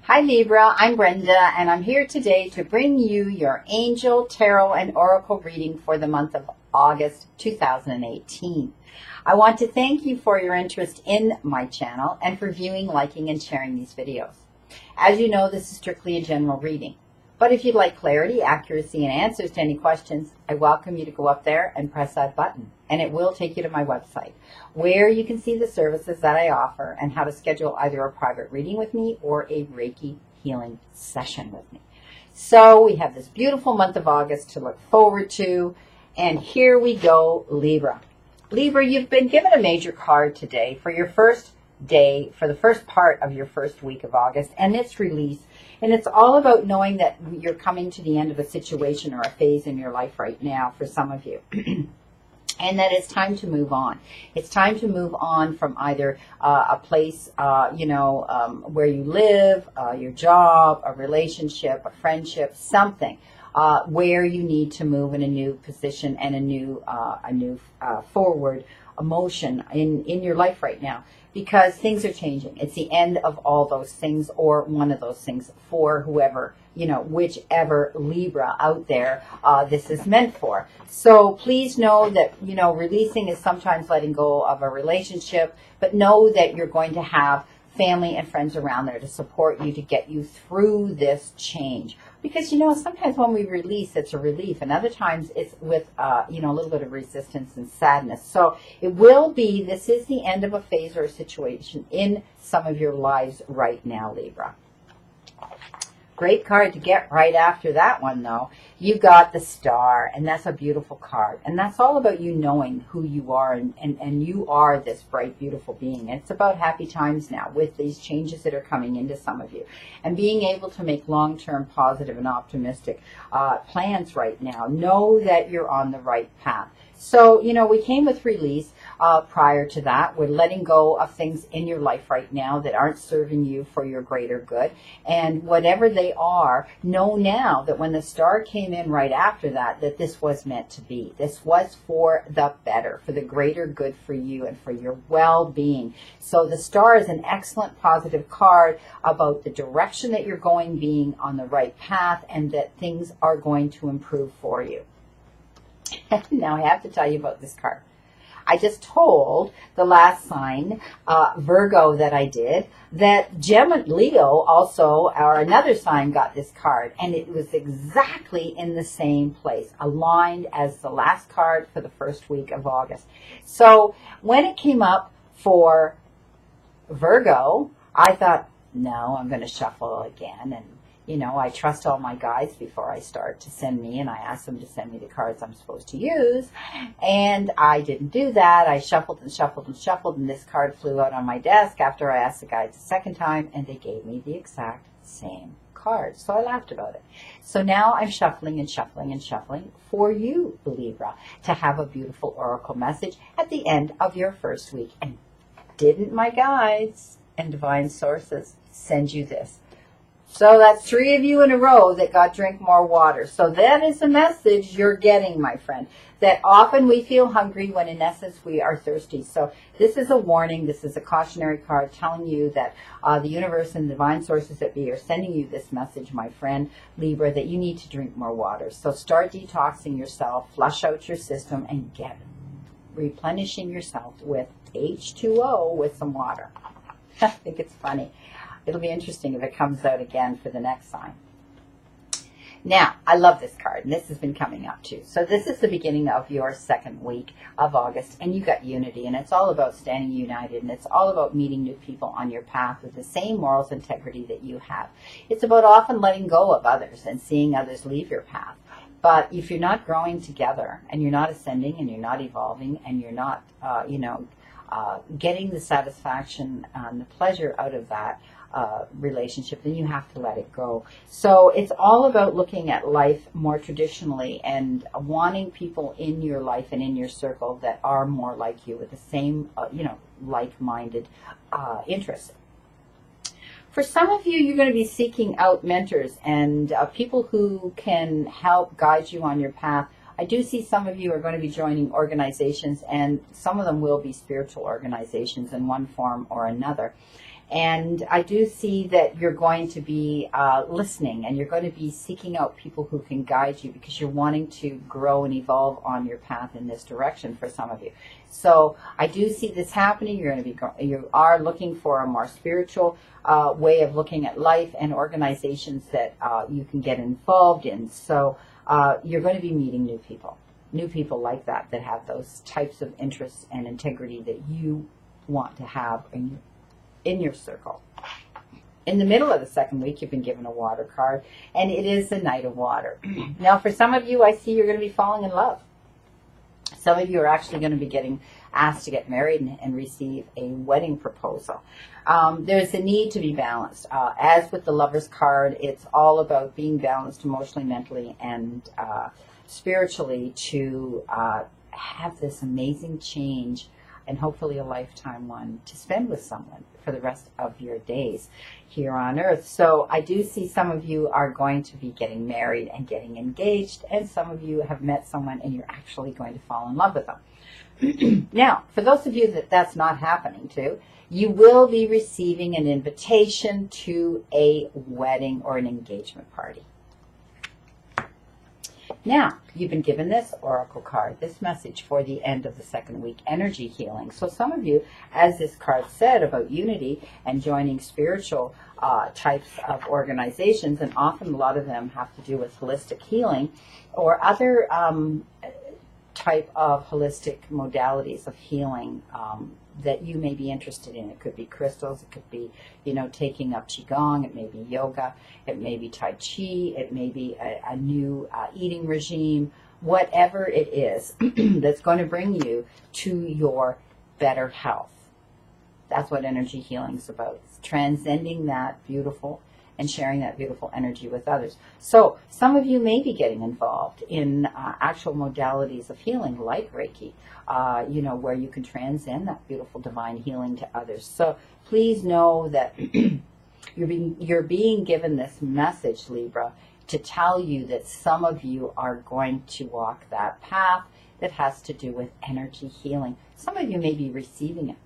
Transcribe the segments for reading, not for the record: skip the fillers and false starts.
Hi Libra, I'm Brenda, and I'm here today to bring you your Angel, Tarot, and Oracle reading for the month of August 2018. I want to thank you for your interest in my channel and for viewing, liking, and sharing these videos. As you know, this is strictly a general reading. But if you'd like clarity, accuracy, and answers to any questions, I welcome you to go up there and press that button. And it will take you to my website, where you can see the services that I offer and how to schedule either a private reading with me or a Reiki healing session with me. So we have this beautiful month of August to look forward to. And here we go, Libra. Libra, you've been given a major card today for your first day, for the first part of your first week of August, and its release. And it's all about knowing that you're coming to the end of a situation or a phase in your life right now for some of you. And that it's time to move on. It's time to move on from either a place, where you live, your job, a relationship, a friendship, something where you need to move in a new position and a new forward emotion in your life right now. Because things are changing. It's the end of all those things or one of those things for whoever, whichever Libra out there this is meant for. So please know that, releasing is sometimes letting go of a relationship, but know that you're going to have family and friends around there to support you, to get you through this change. Because, sometimes when we release, it's a relief, and other times it's with, a little bit of resistance and sadness. So this is the end of a phase or a situation in some of your lives right now, Libra. Great card to get right after that one, though. You got the Star, and that's a beautiful card. And that's all about you knowing who you are, and you are this bright, beautiful being. And it's about happy times now with these changes that are coming into some of you. And being able to make long-term positive and optimistic plans right now. Know that you're on the right path. So, we came with release prior to that. We're letting go of things in your life right now that aren't serving you for your greater good. And whatever they are, know now that when the Star came in right after that, that this was meant to be. This was for the better, for the greater good for you and for your well-being. So the Star is an excellent positive card about the direction that you're going, being on the right path, and that things are going to improve for you. Now I have to tell you about this card. I just told the last sign, Virgo, that I did, that Leo also, or another sign, got this card. And it was exactly in the same place, aligned as the last card for the first week of August. So when it came up for Virgo, I thought, no, I'm going to shuffle again. And I trust all my guides before I start to send me, and I ask them to send me the cards I'm supposed to use. And I didn't do that. I shuffled and shuffled and shuffled, and this card flew out on my desk after I asked the guides the second time, and they gave me the exact same card. So I laughed about it. So now I'm shuffling and shuffling and shuffling for you, Libra, to have a beautiful oracle message at the end of your first week. And didn't my guides and divine sources send you this? So that's 3 of you in a row that got drink more water. So that is the message you're getting, my friend, that often we feel hungry when in essence we are thirsty. So this is a warning. This is a cautionary card telling you that the universe and divine sources that be are sending you this message, my friend Libra, that you need to drink more water. So start detoxing yourself, flush out your system, and get replenishing yourself with H2O with some water. I think it's funny. It'll be interesting if it comes out again for the next sign. Now, I love this card, and this has been coming up too. So this is the beginning of your second week of August, and you got unity, and it's all about standing united, and it's all about meeting new people on your path with the same morals and integrity that you have. It's about often letting go of others and seeing others leave your path. But if you're not growing together, and you're not ascending, and you're not evolving, and you're not, getting the satisfaction and the pleasure out of that relationship, then you have to let it go. So it's all about looking at life more traditionally and wanting people in your life and in your circle that are more like you with the same, like-minded interests. For some of you, you're going to be seeking out mentors and people who can help guide you on your path. I do see some of you are going to be joining organizations, and some of them will be spiritual organizations in one form or another. And I do see that you're going to be listening, and you're going to be seeking out people who can guide you, because you're wanting to grow and evolve on your path in this direction for some of you. So I do see this happening. You are looking for a more spiritual way of looking at life and organizations that you can get involved in. So you're going to be meeting new people like that have those types of interests and integrity that you want to have in your circle. In the middle of the second week, you've been given a water card, and it is the Knight of Water. Now, for some of you, I see you're going to be falling in love. Some of you are actually going to be getting asked to get married and receive a wedding proposal. There's a need to be balanced. As with the Lover's card, it's all about being balanced emotionally, mentally, and spiritually to have this amazing change, and hopefully a lifetime one, to spend with someone for the rest of your days here on earth. So I do see some of you are going to be getting married and getting engaged, and some of you have met someone and you're actually going to fall in love with them. Now, for those of you that's not happening to, you will be receiving an invitation to a wedding or an engagement party. Now, you've been given this oracle card, this message for the end of the second week, energy healing. So some of you, as this card said about unity and joining spiritual types of organizations, and often a lot of them have to do with holistic healing or other type of holistic modalities of healing that you may be interested in. It could be crystals, it could be, taking up Qigong, it may be yoga, it may be Tai Chi, it may be a new eating regime, whatever it is that's going to bring you to your better health. That's what energy healing is about. It's transcending that beautiful and sharing that beautiful energy with others. So some of you may be getting involved in actual modalities of healing, like Reiki, where you can transcend that beautiful divine healing to others. So please know that you're being given this message, Libra, to tell you that some of you are going to walk that path that has to do with energy healing. Some of you may be receiving it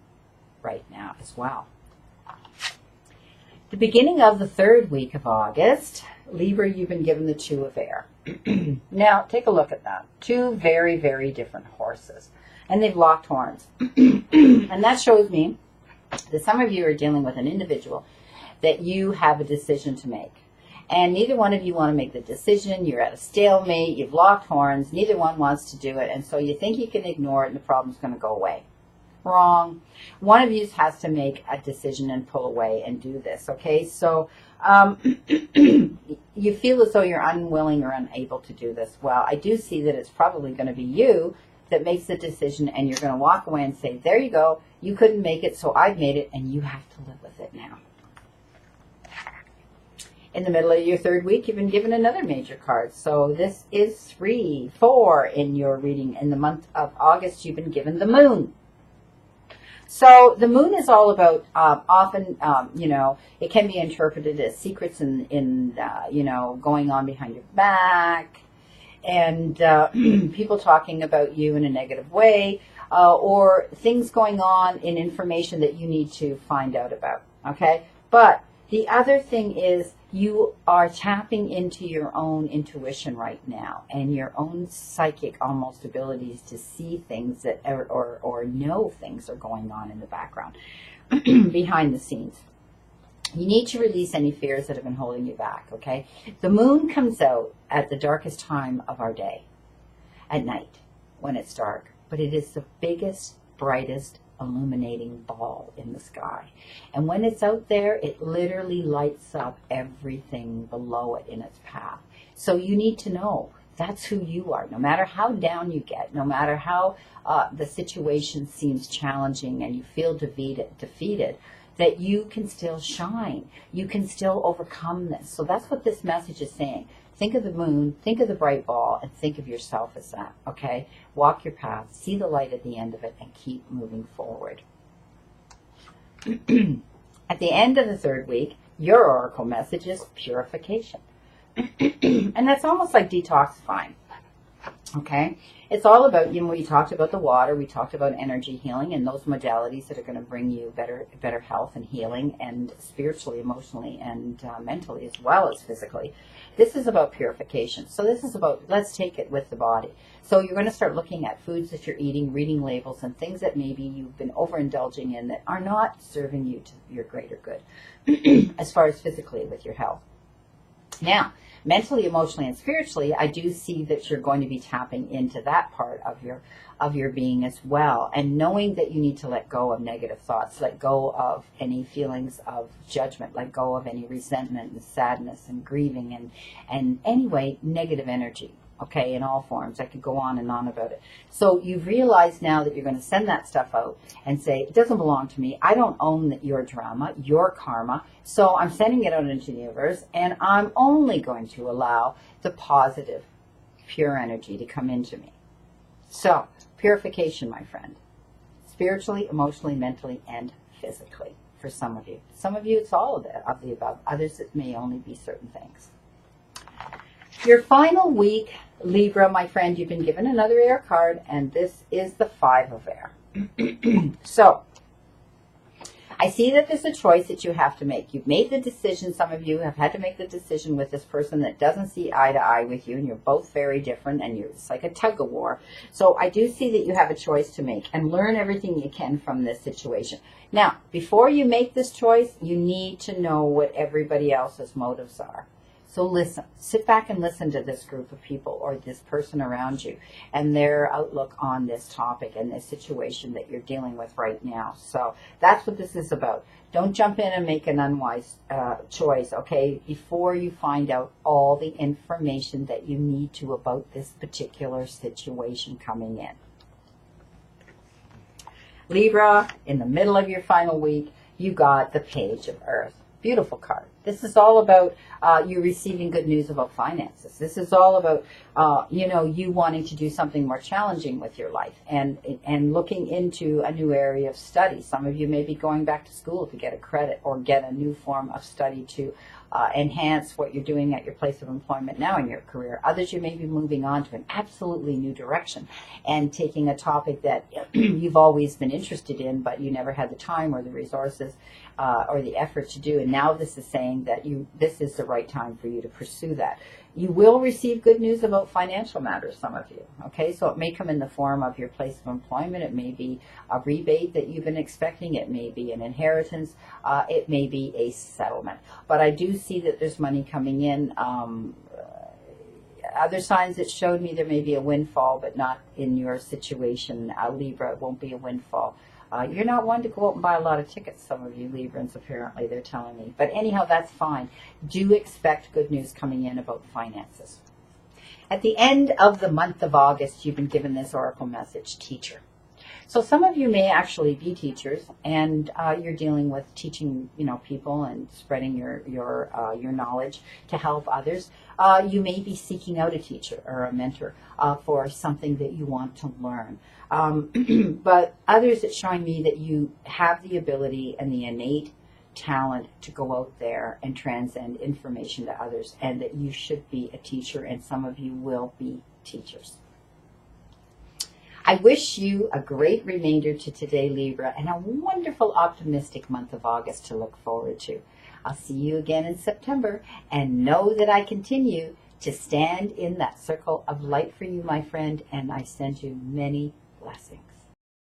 right now as well. The beginning of the third week of August, Libra, you've been given the Two of Air. Now, take a look at that. Two very, very different horses. And they've locked horns. And that shows me that some of you are dealing with an individual that you have a decision to make. And neither one of you want to make the decision. You're at a stalemate. You've locked horns. Neither one wants to do it. And so you think you can ignore it and the problem's going to go away. Wrong. One of you has to make a decision and pull away and do this, okay? So you feel as though you're unwilling or unable to do this. Well, I do see that it's probably going to be you that makes the decision, and you're going to walk away and say, there you go, you couldn't make it, so I've made it, and you have to live with it now. In the middle of your third week, you've been given another major card. So this is 3, 4 in your reading. In the month of August, you've been given the Moon. So the Moon is all about, often, it can be interpreted as secrets in going on behind your back, and people talking about you in a negative way, or things going on in information that you need to find out about, okay? But the other thing is you are tapping into your own intuition right now and your own psychic almost abilities to see things that or know things are going on in the background behind the scenes. You need to release any fears that have been holding you back, okay? The Moon comes out at the darkest time of our day, at night, when it's dark. But it is the biggest, brightest, illuminating ball in the sky. And when it's out there, it literally lights up everything below it in its path. So you need to know that's who you are. No matter how down you get, no matter how the situation seems challenging and you feel defeated, that you can still shine. You can still overcome this. So that's what this message is saying. Think of the Moon, think of the bright ball, and think of yourself as that, okay? Walk your path, see the light at the end of it, and keep moving forward. At the end of the third week, your oracle message is purification. And that's almost like detoxifying. Okay, it's all about, we talked about the water, we talked about energy healing and those modalities that are going to bring you better health and healing, and spiritually, emotionally, and mentally, as well as physically. This is about purification. So this is about, let's take it with the body. So you're going to start looking at foods that you're eating, reading labels, and things that maybe you've been overindulging in that are not serving you to your greater good as far as physically with your health. Now, mentally, emotionally, and spiritually, I do see that you're going to be tapping into that part of your being as well, and knowing that you need to let go of negative thoughts, let go of any feelings of judgment, let go of any resentment and sadness and grieving and anyway, negative energy. Okay, in all forms. I could go on and on about it. So you've realized now that you're going to send that stuff out and say, it doesn't belong to me. I don't own your drama, your karma. So I'm sending it out into the universe, and I'm only going to allow the positive, pure energy to come into me. So, purification, my friend. Spiritually, emotionally, mentally, and physically for some of you. Some of you, it's all of the above. Others, it may only be certain things. Your final week, Libra, my friend, you've been given another air card, and this is the 5 of air. So, I see that there's a choice that you have to make. You've made the decision. Some of you have had to make the decision with this person that doesn't see eye to eye with you, and you're both very different, and it's like a tug of war. So I do see that you have a choice to make, and learn everything you can from this situation. Now, before you make this choice, you need to know what everybody else's motives are. So listen, sit back and listen to this group of people or this person around you and their outlook on this topic and this situation that you're dealing with right now. So that's what this is about. Don't jump in and make an unwise choice, okay, before you find out all the information that you need to about this particular situation coming in. Libra, in the middle of your final week, you got the Page of Earth. Beautiful card. This is all about you receiving good news about finances. This is all about, you wanting to do something more challenging with your life and looking into a new area of study. Some of you may be going back to school to get a credit or get a new form of study to enhance what you're doing at your place of employment now in your career. Others, you may be moving on to an absolutely new direction and taking a topic that you've always been interested in, but you never had the time or the resources or the effort to do. And now this is saying that this is the right time for you to pursue that. You will receive good news about financial matters, some of you. Okay, so it may come in the form of your place of employment. It may be a rebate that you've been expecting. It may be an inheritance. It may be a settlement. But I do see that there's money coming in. Other signs that showed me there may be a windfall, but not in your situation, Libra. It won't be a windfall. You're not one to go out and buy a lot of tickets, some of you Librans, apparently, they're telling me. But anyhow, that's fine. Do expect good news coming in about finances. At the end of the month of August, you've been given this oracle message, teacher. So some of you may actually be teachers, and you're dealing with teaching, people and spreading your knowledge to help others. You may be seeking out a teacher or a mentor for something that you want to learn. But others, it's showing me that you have the ability and the innate talent to go out there and transcend information to others, and that you should be a teacher, and some of you will be teachers. I wish you a great remainder to today, Libra, and a wonderful, optimistic month of August to look forward to. I'll see you again in September, and know that I continue to stand in that circle of light for you, my friend, and I send you many blessings.